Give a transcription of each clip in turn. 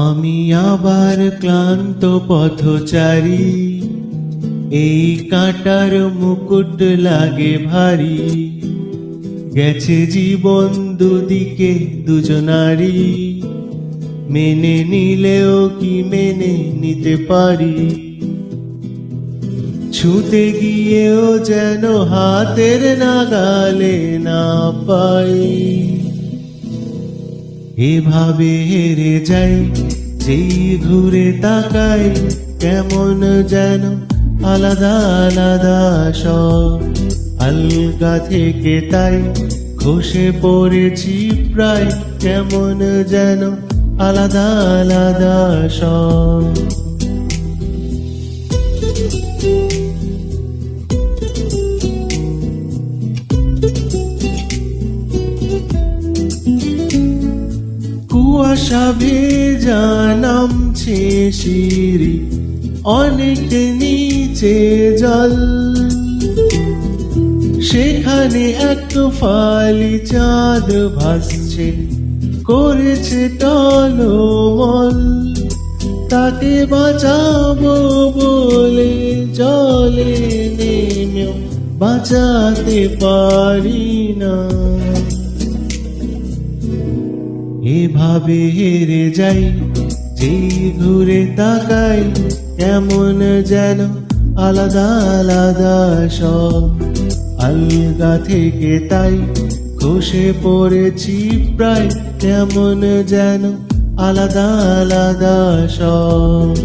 আমি আবার ক্লান্ত পথচারী, এই কাঁটার মুকুট লাগে ভারী। গেছে জীবন দুদিকে দুজনারি, মেনে নিলেও কি মেনে নিতে পারি? ছুতে গিয়েও যেন হাতের নাগালে না পাই। এভাবে হেরে যাই, যেই ঘুরে তাকাই, কেমন যেন আলাদা আলাদা সব। আলগা থেকে তাই খসে পড়েছি প্রায়, কেমন যেন আলাদা আলাদা সব। কুয়াশা ভেজা নামছে সিঁড়ি, অনেক নিচে জল। সেখানে এক ফালি চাঁদ ভাসছে, করেছে টলমল। তাকে বাঁচাবো বলে জলে নেমেও বাঁচাতে পারি না। এভাবে হেরে যাই, যেই ঘুরে তাকাই, কেমন যেন আলাদা আলাদা সব। আলগা থেকে তাই খসে পড়েছি প্রায়, কেমন যেন আলাদা আলাদা সব।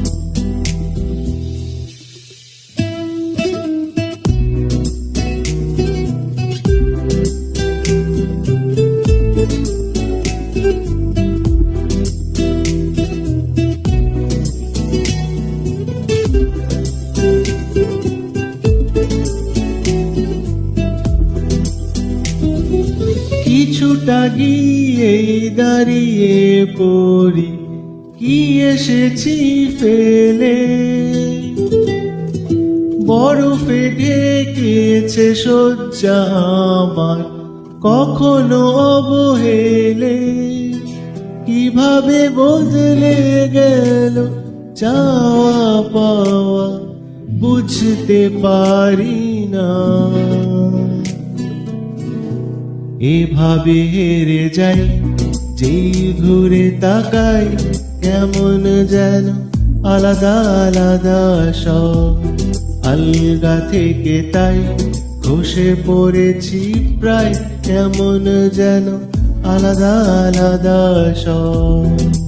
কিছুটা গিয়ে দাঁড়িয়ে পড়ি, কি এসেছি ফেলে। বরফে ঢেকেছে শয্যা আমার, কখনো অবহেলে। কিভাবে বদলে গেল চাওয়া পাওয়া, বুঝতে পারি না। এভাবে হেরে যাই, যেই ঘুরে তাকাই, কেমন যেন আলাদা আলাদা সব। আলগা থেকে তাই খসে পড়েছি প্রায়, কেমন যেন আলাদা আলাদা সব।